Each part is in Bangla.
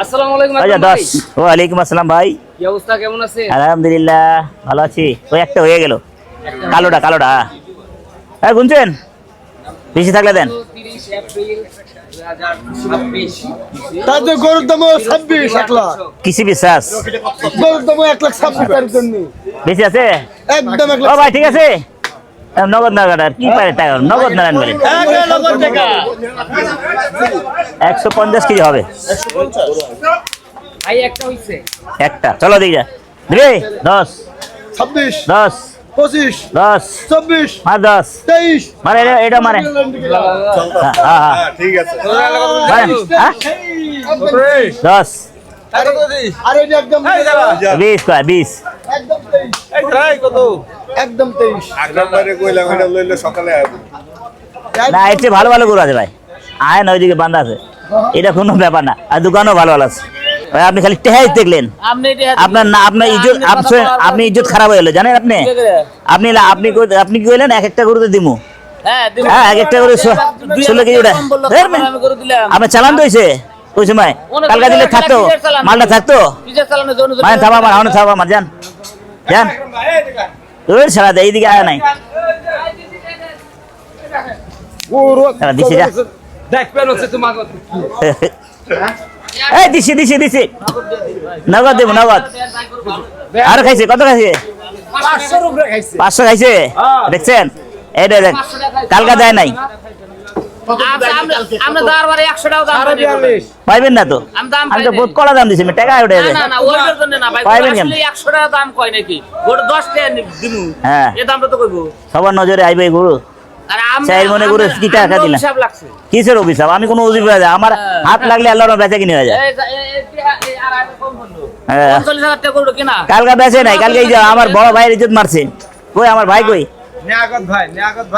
আসসালামু আলাইকুম আচ্ছা ভাই। 10 ওয়ালাইকুম আসসালাম ভাই। কি অবস্থা, কেমন আছেন? আলহামদুলিল্লাহ ভালো আছি। ওই একটা হয়ে গেল কালোটা হ্যাঁ গুনছেন বেশি থাকলে দেন। 30 এপ্রিল 2026 তাতে গরুর দাম 26 1 লাখ, কিসি বিশ্বাস গরুর দাম 1 লাখ 26 এর জন্য বেশি আছে একদম 1 ও লাখ। ভাই ঠিক আছে নগদ না কাটার কি পারে টাকা নগদ না নেন বলেন 150 কেজি হবে ভাই একটা হইছে। একটা চলো দিই যা দিবে 10 26 10 25 10 24 মার 10 23 মারে এটা মারে হ্যাঁ ঠিক আছে। মারেন, হ্যাঁ? 10 আরে এটা একদম 20 কয় 20 একদম 23 একদম 23 না এর চেয়ে ভালো ভালো গরু আছে ভাই আয় না ওইদিকে বান্ধা আছে এটা কোনো ব্যাপার না আর দোকানও ভালো ভালো আছে ভাই আপনি খালি টেহাই দেখলেন আপনার না আপনার ইজ্জত আপনি ইজ্জত খারাপ হয়ে গেল জানেন আপনি আপনি কি কইলেন এক একটা গরুতে দিমু হ্যাঁ এক একটা করে 16 কেজি ওটা আপনার চালান তো হয়েছে ওই সময় কালকা দিলে থাকতো মালটা থাকতো মানে থাবা আমার হাওনে থাবা আমার যান তোর সারা দেয় এইদিকে আয় নাই দিছি যা দেখবেন হচ্ছে তোমাকে এই দিছি নগদ দেবো নগদ আর খাইছে কত খাইছে 500 উপরে খাইছে। 500 খাইছে দেখছেন এইটা দেখ কালকা দেয় নাই আমরা দরবারে 100 টাকা দাম দিই। পাইবেন না তো দাম আমি তো বহুত কড়া দাম দিছি টাকা উঠে যায় না ওইটার জন্য না ভাই, পাইবেন কেন? আসলে 100 টাকা দাম কয় নাকি গোটা 10 টাকা দিমু হ্যাঁ এই দামটা তো কইবো। সবার নজরে আইবে গরু আর আমরা চাইর মনে করে কি টাকা দিলাম হিসাব লাগছে কিসের অভিশাপ আমি কোনো অজিব হয়ে যায় আমার হাত লাগলে আল্লাহর বেচা কিনে হয়ে যায় এই আর আগে কম করলো হ্যাঁ। 45,000 টাকা করলো কিনা কালকা বেচে নাই কালকে এই যে আমার বড় ভাইয়ের ইজ্জত মারছে কই আমার ভাই কই নিয়াকত ভাই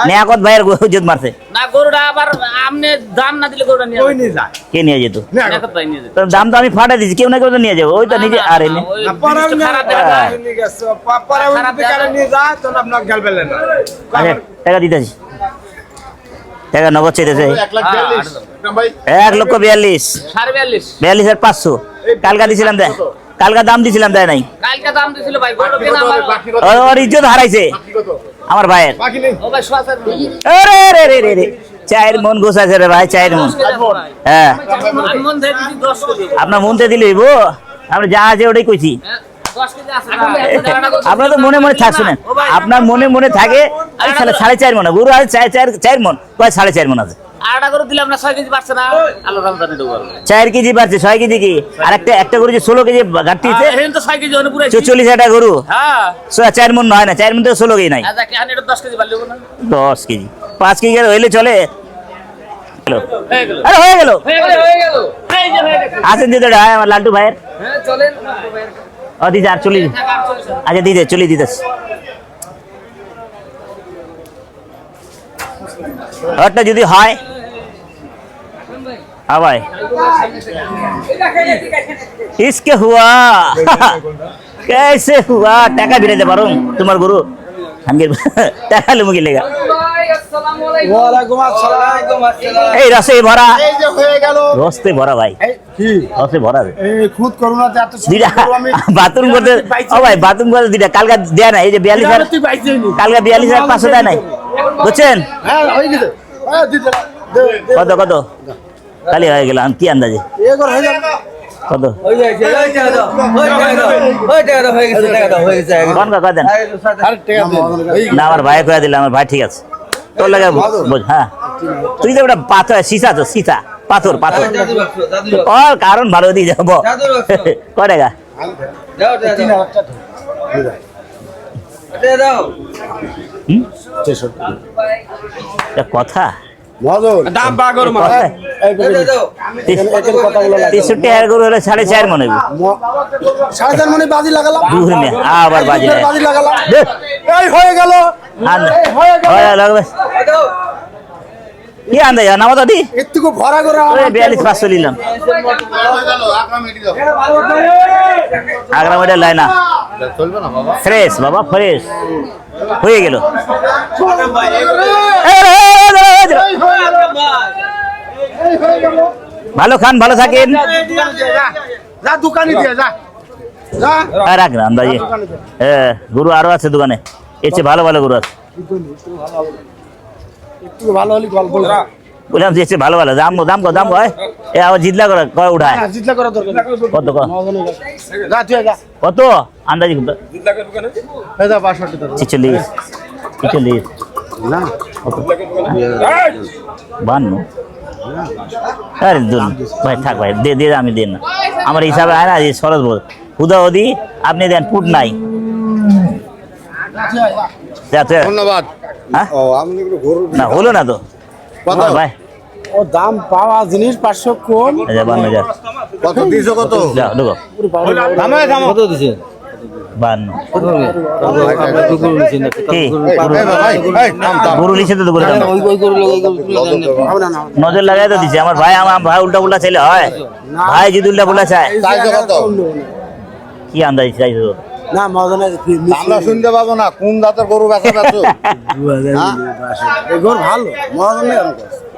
নিয়াকত ভাইয়ের ইজ্জত মারছে না গরুটা আবার আমনে দাম না দিলে গরুটা নিয়ে ওই নিয়ে যায় কে নিয়ে যেত নিয়াকত ভাই নিয়ে যেত। তোর দাম তো আমি ফাটা দিছি কেউ না কেউ তো নিয়ে যাবো ওই তো নিজে আর এনে ওই না পরাও জিনিসটা না খারাপ দেখা যায়। নিয়ে গেছে পরাও যদি কারে নিয়ে যায় তো আপনার গাল বেলেন না আচ্ছা টাকা দিতেছি টাকা নগদ চাইতেছে 1,42,000 42 আর 500 কালকা দিছিলাম দেয় কালকা দাম দিছিলাম দেয় নাই কালকে দাম দিছিল ভাই গরু কিনা আমার ওর ইজ্জত হারাইছে আমার ভাইয়ের বাকি নেই ও ভাই সোয়াছের রে চায়ের মন গোছাইছে রে ভাই চায়ের মন হ্যাঁ আমি মন থেকে দিছি 10 কেজি আপনার মনতে দিলে হইব আমরা যা আছে ওটাই কইছি 10 কেজি আছে আপনার তো মনে থাক শুনেন আপনার মনে থাকে আমি তাহলে 4.5 মন গরু আছে 4 মন কয় 4.5 মন আছে আড়া গরু দিলাম না 6 কেজি পারছে না আল্লাহ রমজানে দেবো 4 কেজি বাড়ছে 6 কেজি কি আর একটা গরু যে 16 কেজি ঘাটতি আছে এখন তো 6 কেজি হনে পুরো 44 টাকা গরু হ্যাঁ 4 মন হয় না 4 মন তো 16 কেজি নাই আচ্ছা কি আনে 10 কেজি বাড়লো না 10 কেজি 5 কেজি হইলে চলে হয়ে গেল আরে হয়ে গেল এই যে হয়ে গেল আসেন দিতে আমার লালটু ভাইয়ের হ্যাঁ চলেন দিদি আর চলি আচ্ছা দিদি চলি দিতেছি ওটা যদি হয় हाँ भाई इसके हुआ कैसे हुआ টাকা বিরাতে পারো তোমার গুরু আঙ্গের টাকা লুমু গিলেগা ভাই আসসালামু আলাইকুম। ওয়ালাইকুম আসসালাম এই রসে ভরা এই যে হয়ে গেল রসতে ভরা ভাই কি রসে ভরা এই খুদ করোনা তে এত দিদা আমি বাথরুম করতে ও ভাই বাথরুম করতে দিদা কালকা দেয়া নাই এই যে 42 তুই বাইছেনি কালকা 42,500 দেয় নাই বুঝছেন হ্যাঁ হয়ে গেছে দিতে কত খালি হয়ে গেল কি আন্দাজে এগর হয়ে যাবে কত হয়ে গেছে কোন কা দেন আরে টাকা দে না আমার ভাই কয়ে দিলে আমার ভাই ঠিক আছে তোর লাগে বুঝ হ্যাঁ তুই তো একটা পাথর সীসা তো সীসা পাথর ওর কারণ ভালো দিয়ে যাবো কয় টাকা হুম? এটা কথা মজুর দাম পা করো মা কথা? একের কথাগুলো 63 গরু হলে 4.5 মনে হইব 4.5 মনে বাজি লাগালাম দূর মিয়া আবার বাজি লাগে। বাজি লাগালাম দে, এই হয়ে গেল আন হয় লাগবে কি আন্দা যা নামা দাদি একটু ভরা করে 42,500 নিলাম আগ্রা মডেল লাইনা ফ্রেশ বাবা ফ্রেশ হয়ে গেল ভালো খান, ভালো থাকেন। যা দোকানে দিয়ে যা যা রাখ না আন্দাজি। হ্যাঁ, গরু আরো আছে দোকানে, এর চেয়ে ভালো ভালো গরু আছে। একটু ভালো হলে গল্প বললাম যে এর চেয়ে ভালো ভালো দাম দাম দাম হয়। এ আবার জিতলা করে কয় উঠায় জিতলা করা দরকার কত যা তুই যা কত আন্দাজি কত? এই যা 62 টাকা 46 46 না বান্ন। আরে দুন ভাই থাক ভাই, দে দে, আমি দেন না, আমার হিসাবে হয় না। যে সরস বল হুদা হদি আপনি দেন, পুট নাই। ধন্যবাদ। হ্যাঁ? ও আমি একটু গরু না হলো না তো কত? ভাই। ও দাম পাওয়া জিনিস 500 কম 52,000 কত দিছো কত? যাও ঢুকো। কত দিছে? 52 কি এই ভাই এই থাম থাম। গরু লিখে তো তো করে দাও। ওই গরু ওই গরু তুলে দেন না। নজর লাগাই তো দিছে আমার ভাই। আমার ভাই উল্টা পুল্টা ছেলে হয়, ভাই যদি উল্টা পুল্টা চায় চাইছো কত? কি আন্দাজ চাইছো? না মজনা আমরা শুনতে পাবো না কোন জাতের গরু বেচা বেচো? এই ঘর ভালো মজনা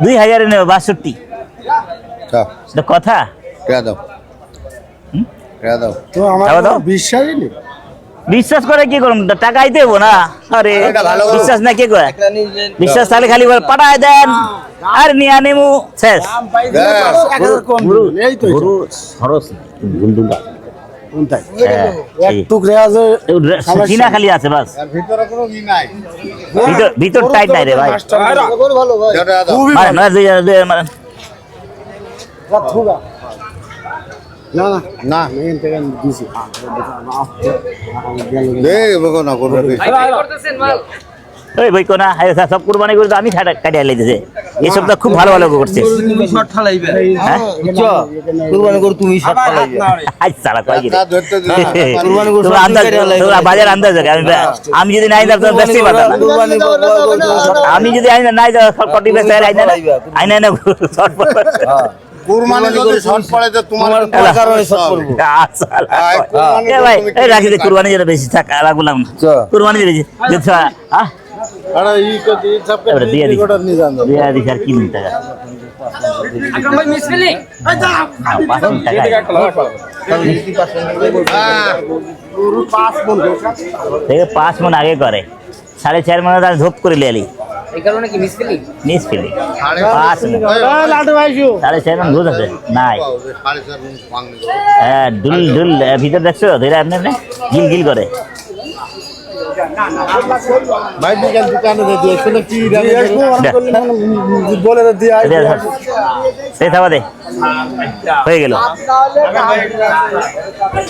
2000 নেবে 62। দাও এটা কথা? কেয়া দাও হুম? কেয়া দাও। তো আমার খাওয়া দাও? বিশ্বাসই নেই বিশ্বাস করে কি করুন, টাকাই দেবো না। আরে এটা ভালো গরু। বিশ্বাস না কে কয়? বিশ্বাস তাহলে খালি বলে পাঠায় দেন আর নিয়ে আনিমু শেষ। ব্যাস। 1000 কম দিবেন, এই তো গরু খরচ গুলদুলা কোনটাই হ্যাঁ, এক টুকরে আছে কিনা খালি আছে বাস, এর ভিতরে কোনো ই নাই। ভিতর টাইট নাই রে ভাই। গরু ভালো ভাই যেটা দাও। খুবই মারেন, মারেন, মারেন। থুগা না না না মেন থেকে দিছি দে বগো না গরু বেশি। ভাই কি করতেছেন মাল? ওই বই কোনা সব কুরবানি করে তো আমি কাটিয়ে লাইতেছে। এইসব তো খুব ভালো ভালো করছে। তুমি শর্ট ফালাইবে হ্যাঁ বুঝছো? কুরবানি করে তুমি শর্ট ফালাইবে। আজ সালা কয় কি রে? তা ধরতে দিস না। কুরবানি করে তোমরা আন্দাজ, তোমরা বাজার আন্দাজ রাখো। আমি যদি নাই দাম বেশি পাতা না। কুরবানি আমি যদি আইনা নাই দাও কটি বেশি আইনা না আইনা না শর্ট পড়বে। কুরবানি যদি শর্ট পড়ে তো তোমার তোমার কারণে শর্ট পড়বো। এ ভাই এই রাখি দে, কুরবানি যেটা বেশি থাক রাখলাম না। কুরবানি বেশি দেখছ হ্যাঁ আরে ই কো দি সব এবারে দিয়ে দিই, গোটা নিয়ে যান। দিয়ে দিই আর কি নিতে টাকা আকরাম ভাই মিস ফিলিং। না 5 টাকা হ্যাঁ গরু 5 মন থেকে 5 মন আগে করে 4.5 মনে তার ধপ করে লিয়ালি এই কারণে কি মিস ফিলিং? মিস ফিলি 5 মন লাডু ভাইসু 4.5 মন দুধ আছে নাই। 4.5 মণ ভাঙনি। হ্যাঁ ডুল ডুল ভিতর দেখছো ধরে আপনি গিল গিল করে। ভাই বিকাল দোকানে দে দিয়ে শুনে কি বলে দিয়ে সেই থাবা দে হয়ে গেল।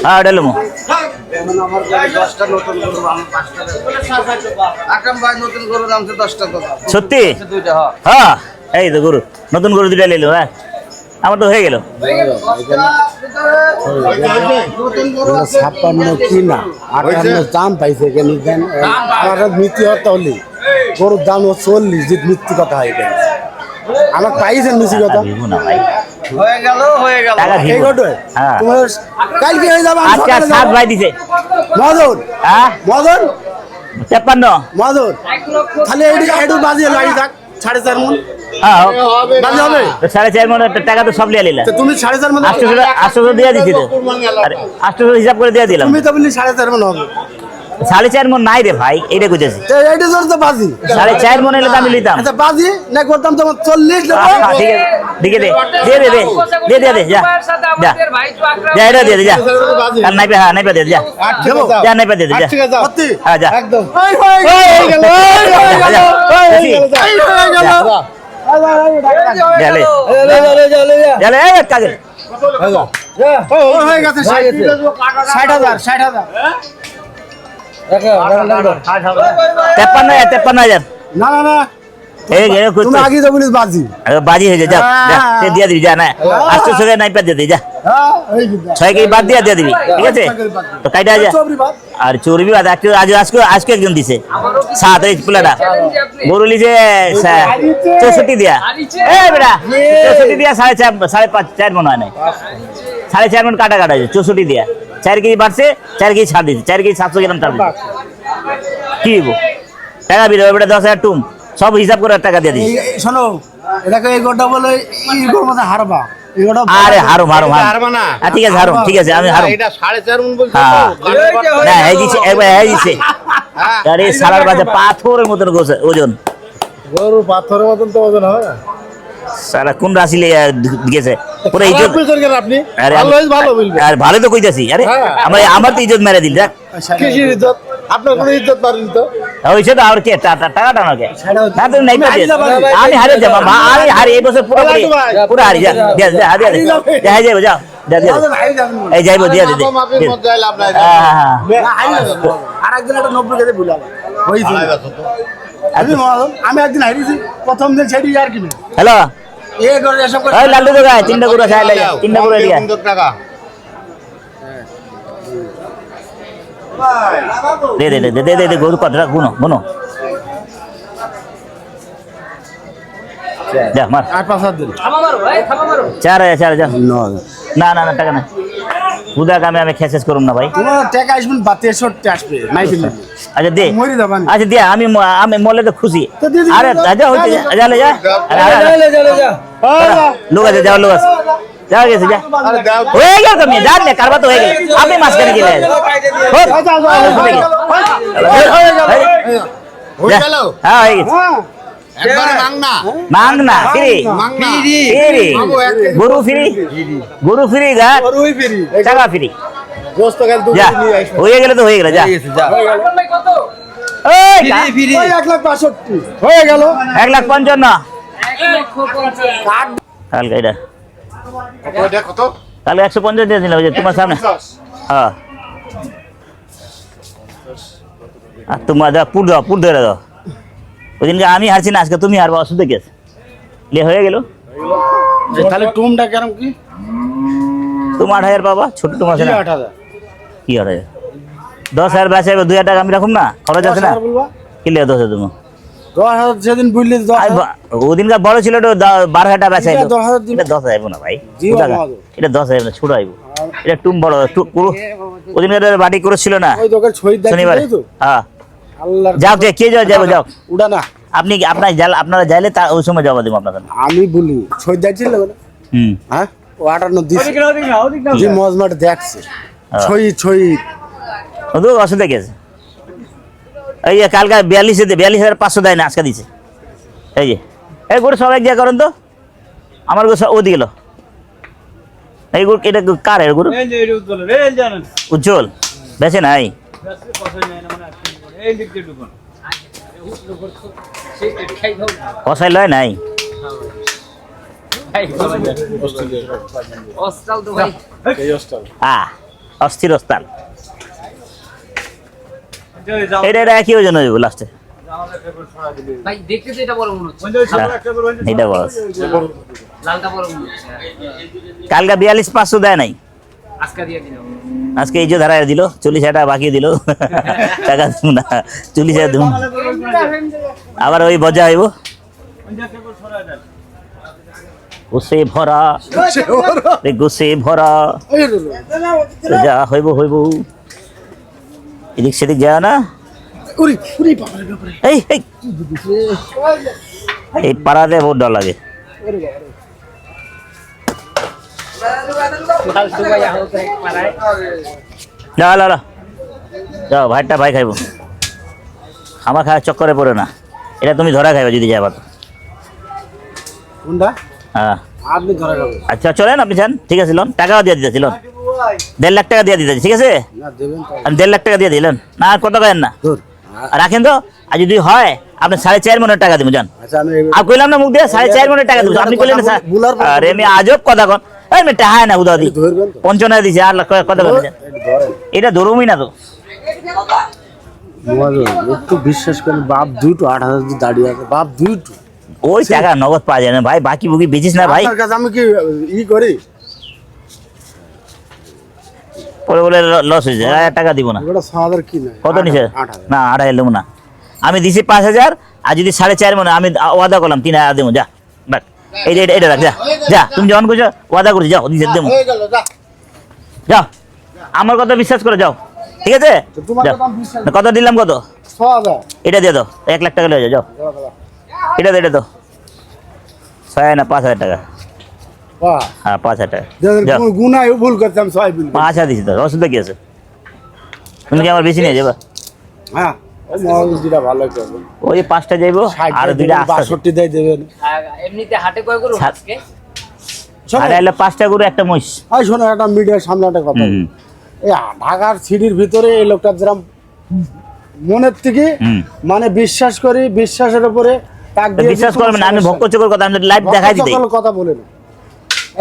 হ্যাঁ ডালুমো আকরাম ভাই নতুন গরু দাম 10 টাকা। সত্যি? দুইটা হ্যাঁ এই তো গরু, নতুন গরু দুটা নিলো। হ্যাঁ আমার তো হয়ে গেল। 56 কি না 58 দাম পাইছে কেন দেন আমার মিথ্যে হতে হলি গরুর দাম 40 যে মিথ্যে কথা হয় কেন আমার পাইছেন মিথ্যে কথা দিব না ভাই, হয়ে গেল হয়ে গেল। টাকা দিব। এই গটে হ্যাঁ তোমার কালকে হয়ে যাবে আজকে 7 ভাই দিছে। মদন হ্যাঁ মদন 53। মদন 1 লক্ষ খালি এডু বাজিয়ে লাগি থাক 4.5 মন হ্যাঁ বাজি হবে 4.5 মনের টাকা তো সব লিয়ে নিলা। তো তুমি 4.5 মন 800 দিয়ে দিছি তো। আরে 800 হিসাব করে দিয়ে দিলাম। তুমি তো বললি 4.5 মন হবে 4.5 মন নাই রে ভাই, এইটা কইতেছি। তো এইটা জোর তো বাজি 4.5 মন এলে তো আমি লিতাম। আচ্ছা বাজি না করতাম তোমার 40 দেবো ঠিক আছে ঠিক আছে দিয়ে দে দে দে যা যা আমাদের ভাই তো আকরাম যা এটা দিয়ে দে যা। আর নাই পে হ্যাঁ নাই পে দে যা দেবো যা নাই পে দে যা। সত্যি হ্যাঁ যা একদম ওই হয়ে গেল গেলে গেলে কাজে হয়ে গেছে 60,000 53,000 না না না এই গেলে তুমি আগে তো বলিস বাজি বাজি হয়ে যা যা দিয়ে দিবি যা না 800 নাই পে দিয়ে দে যা হ্যাঁ এই কিন্তু 6 কেজি বাদ দিয়ে দিবি ঠিক আছে তো কাইটা যা। চবরি বাদ আর চর্বি বাদ আজকে আজকে একজন দিছে 7 এই প্লেটা গরু লিছে 64 দিয়া এ বেটা 64 দিয়া 4.5 মন হয় নাই 4.5 মন কাটা কাটা 64 দিয়া 4 কেজি বাড়ছে 4 কেজি ছাড় দিছে 4 কেজি 700 গ্রাম ছাড় দিছে কি গো টাকা বিল বেটা 10,000 টুম সব হিসাব করে টাকা দিয়ে দিছি। শোনো এটাকে এই গোটা বলে এই গোর মধ্যে হারবা এগুলো আরে হারুম হারুম হারুম হারবা না। ঠিক আছে হারুম, ঠিক আছে আমি হারুম। এটা 4.5 মণ বলছো হ্যাঁ। তো কানের কথা। না এই দিছে একবার এই দিছে আরে সালার বাজে পাথরের মতন ওজন। গরু পাথরের মতন তো ওজন হয় না। সারা কোন রাশি গেছে পুরো ইজ্জত। খারাপ কইছেন কেন আপনি? আরে ভালো হইছে ভালো বলবে। আর ভালো তো কইতাছি, আরে হ্যাঁ। আমার তো ইজ্জত মেরে দিল দেখ। কিসের ইজ্জত? আপনার কোনো ইজ্জত পারেন তো? ওইসে তো আর কে টাকা টানো কে না তুমি নাই পাচ্ছি আমি হারে যাব আমি হারি এই বছর পুরো পুরো হারি যা যা যা যা যা যাইবো যাও যা যা এই যাইবো দিয়া দে কম আপনি মত যাই লাভ নাই। আরেকদিন একটা 90 কেজি ভুল হয়েছে। আড়াই বছর তো। আমি একদিন হারিয়েছি প্রথম দিন ছেড়ে আর কিনে হ্যালো এ করে এসব করে ওই লাল্লু তো গায় তিনটা গুড়া খাই লাগে তিনটা গুড়া দিয়া 3 টাকা। দে দে দে দে দে গরু কতটা গুনো গুনো যা মার আর 5 দিন থামা মারো ভাই, থামা মারো। 4 যা না না না টাকা না উদা কামে আমি খেসেস করুম না ভাই। তোমার টাকা আসবেন বাতে সরতে আসবে নাই কিনে আচ্ছা দে মরি যাবানি। আচ্ছা দে আমি মলে তো খুশি তো দিয়ে দিবি। আরে যা হইতে যা লে যা লোক আছে যাও লোক আছে যাও গেছে যা আরে দাও তো। হয়ে গেল তুমি জান না কারবা তো হয়ে গেল আপনি মাঝখানে গেলে হয়ে গেল। হ্যাঁ হয়ে গেছে একবারে মাং না। মাং না ফ্রি মাং না। ফ্রি বাবু, 1 কেজি গরু ফ্রি গা ওই ফেরি টাকা ফ্রি গোস্ত গেল যা হয়ে গেলে তো হয়ে গেল যা আকরাম ভাই কত? ওই যা। ওই 1,65,000 হয়ে গেল 1,55,000 1,55,000 কালকে এটা ওটা কত? কালকে 150 দিয়ে দিলাম ওই যে তোমার সামনে হ্যাঁ আর তোমার যা পুর ধরে দাও ওইদিনকে আমি হারছি না আজকে তুমি হারবা অসুবিধা কি আছে লে হয়ে গেল তাহলে টুমটা কেরম কি তুমি 8,000 পাবা ছোট তোমার আছে না 8,000 কি 8,000 10,000 বেচে 2,000 টাকা আমি রাখুম না খরচ আছে না 10,000 বলবা কি লে 10,000 তুমি 10,000 যেদিন বুঝলি 10,000 ওদিনকার বড় ছিল তো 12,000 টাকা বেচে এটা 10,000 দিবে। এটা 10,000 আইবো না ভাই জি কোথাকা? বাবা। এটা 10,000 না ছোট আইবো এটা টুম বড় ওদিনকার বাটি করেছিল না ওই দোকান শহীদ শনিবার দেখি তো হ্যাঁ আল্লাহর যাও কে যাও যাও উড়া না আপনি আপনারা যাইলে তা ওই সময় জমা দেবো আপনাদের আমি বলি শহীদ যাচ্ছিল না হুম হ্যাঁ ও 58 দিছে জি মজমাট দেখছে হ্যাঁ। শহীদ ওদের অসুবিধা কি আছে এই যে কালকে 42,500 দেয় না আজকে দিছে এই যে এই গুড় সব এক জায়গা করেন তো আমার গুড় সব ওদিকে গেলো এই গুড় এটা কার এর গুড় উজ্জ্বল বেছে নাই কষাই লয় নাই অস্তাল তো ভাই। অস্থির অস্তাল এটা একই ওজন হইব লাস্টে ভাই দেখতে তো এটা বড় মনে হচ্ছে। এটা বড় আছে। লালটা বড় মনে হচ্ছে। কালকে 42,500 দেয় নাই আজকে দিয়ে দিলাম। আজকে এই যে ধারায় দিল 40,000 টাকা বাকি দিল টাকা দিব না 40,000 দিব আবার ওই বজা হইব গুছে ভরা গুছে ভরা যা হইব এদিক সেদিক যায় না উরি উরি বাবারে বাবারে এই এই পাড়াতে বহুত ডর লাগে ফালতু ভাই আহত এক পাড়ায়। না যাও ভাইটা ভাই খাইব আমার খাওয়ার চক্করে পড়ে না এটা তুমি ধরা খাইবে যদি যাবা তো কোনটা হ্যাঁ আপনি ধরে যাবেন আচ্ছা চলেন আপনি যান ঠিক আছে লোন টাকাও দিয়ে দিতেছি লোন 1.5 লাখ টাকা দিয়ে দিতেছি ঠিক আছে না দেবেন তো আমি 1.5 লাখ টাকা দিয়ে দিলেন না আর কত কেন না ধর আর রাখেন তো আর যদি হয় আপনি 4.5 মনের টাকা দিব যান আচ্ছা আমি আর কইলাম না মুখ দিয়ে 4.5 মনের টাকা দিব আপনি কইলেন না স্যার বুলার পর- আরে আমি আজব কথা কন এই মেটা হয় না উদা দি ধরবেন তো 55 দিছি আর কত কথা ধরেন এটা ধরুমই না তো একটু বিশ্বাস করেন বাপ দুটো 8,000 দিয়ে দাঁড়িয়ে আছে বাপ দুটো ওই টাকা নগদ পাওয়া যায় না ভাই বাকি বুকি বেচিস না ভাই আপনার কাছে আমি কি ই করি পরে বলে লস হয়ে যায় 1,000 টাকা দিব না ওটা 6,000 কি না কত নিছে 8,000 না 8,000 দেবো না আমি দিছি 5,000 আর যদি 4.5 মনে আমি ওয়াদা করলাম 3,000 দেবো যা বাট এটা রাখ যা তুমি যখন করছো ওয়াদা করছি যাও দিতে দেবো হয়ে গেল যা। যাও আমার কথা বিশ্বাস করে যাও ঠিক আছে তো তোমার যাও। কথা আমি বিশ্বাস কত দিলাম কত 6,000 এটা দিয়ে দাও 1 লাখ টাকা লয়ে যাও এটা দাও 6 না 5,000 টাকা হ্যাঁ 5,000 টাকা যাও। গুনায় ভুল করতাম ছয় বিল 5,000 দিছি তো অসুবিধা কি আছে তুমি কি আমার বেশি নিয়ে যাবা হ্যাঁ ওই মহাজুদিটা ভালো করবে ওই 5টা যাইবো আর 2টা আসতে 62 দিয়ে দেবেন আর এমনিতে হাটে কয় গরু সাত। আজকে আর এলে 5টা গরু একটা মহিষ এই শোনো একটা মিডিয়ার সামনে একটা কথা হুম। এই ঢাকার সিটির ভিতরে এই লোকটা যেরকম মনের থেকে হুম। মানে বিশ্বাস করি বিশ্বাসের উপরে তাক তো দিয়ে বিশ্বাস কোনো করবেন না আমি সমস্যা ভক্ত চকর কথা আমি লাইভ দেখাই দিই সকল কথা বলে না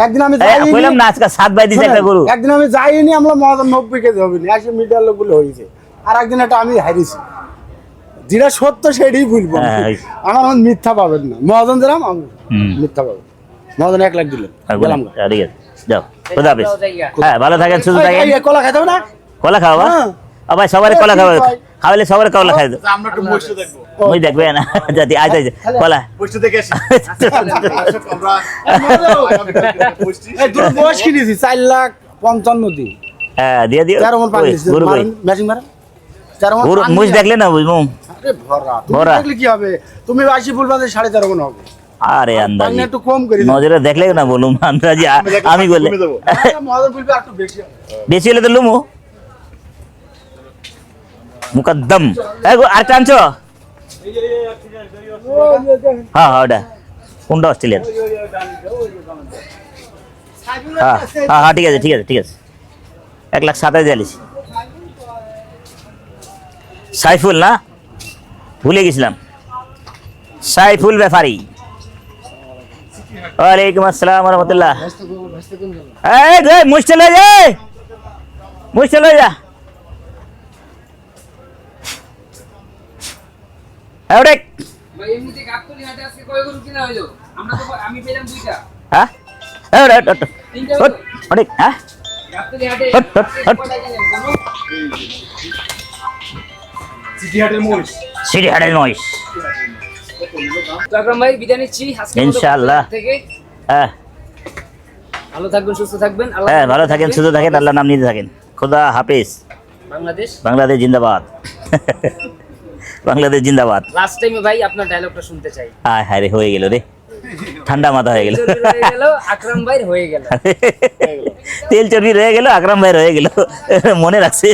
একদিন আমি এই যাইনি কইলাম না আজকে 7 বাই দিছে একটা গরু একদিন আমি যাইনি আমরা মহাজন 90 কেজি হবে না আসে মিডিয়ার লোক বলে হয়েছে আর একদিন একটা আমি হারিয়েছি যেটা সত্য সেটাই বলবো হ্যাঁ, আমার মন মিথ্যা পাবেন না মহাজন দিলাম আমি হুম। মিথ্যা পাবেন মহাজন 1 লাখ দিল গেলাম গা। ঠিক আছে যাও খোদা হাফেজ আমরাও যাইগা। হ্যাঁ ভালো থাকেন সুস্থ থাকেন এই কলা খাইতে হবে না কলা খাওয়া হ্যাঁ। ভাই সবারই কলা খাওয়া খাওয়ালে সবারই কলা খাই দাও আমরা একটু বসে দেখবো ওই দেখবে না যদি আজ কলা বসে দেখে আসি আমরা বসছি এই দুটো বয়স কিনেছি 4,55,000 দিন হ্যাঁ দিয়ে দিও 13 মন পানি ওই, দিছি গরু কই? ম্যাচিং মারা 13 মন গরু পানি মুজ দিছি। দেখলে না বুঝবো আরে ভরা তুমি ভরা। দেখলে কি হবে তুমি আসি বলবা যে 13.5 মন হবে আরে পানি আন্দাজি একটু কম করি নজরে দেখলে না বলুম আন্দাজি আমি বললে কমে দেবো। মহাজন বলবে একটু বেশি হবে বেশি হলে তো লুমু মুকদ্দম আর টানছো হ্যাঁ হ্যাঁ ওটা কোনটা অস্ট্রেলিয়ান হ্যাঁ হ্যাঁ হ্যাঁ ঠিক আছে ঠিক আছে ঠিক আছে 1,27,000 সাইফুল না ভুলে গেছিলাম সাইফুল ব্যাপারী ওয়ালাইকুম আসসালাম রহমতুল্লাহ এই মুশকিল হয়ে যায় মুশকিল হয়ে যা ওটা ভাই এমনিতে গাবতলী হাটে আজকে কয় গরু কিনা হইলো আমি পেলাম 2টা হ্যাঁ অনেক হ্যাঁ গাবতলী হাটে হট, হট, হট। কয়টা কিনলেন গরু? সিটি হাটের মহিষ সিটি হাটের মহিষ তো আকরাম ভাই বিদায় নিচ্ছি আজকে ইনশাআল্লাহ। থেকে হ্যাঁ ভালো থাকবেন সুস্থ থাকবেন আল্লাহ হ্যাঁ ভালো থাকেন সুস্থ থাকেন আল্লাহ নাম নিতে থাকেন খোদা হাফেজ বাংলাদেশ বাংলাদেশ জিন্দাবাদ বাংলাদেশ জিন্দাবাদ লাস্ট টাইমে ভাই আপনার ডায়লগটা শুনতে চাই আয় হায় রে হয়ে গেল রে ঠান্ডা মাথা হয়ে গেল হয়ে গেল আকরাম ভাই হয়ে গেল তেল চর্বি রয়ে গেল আকরাম ভাই রয়ে গেল মনে রাখছে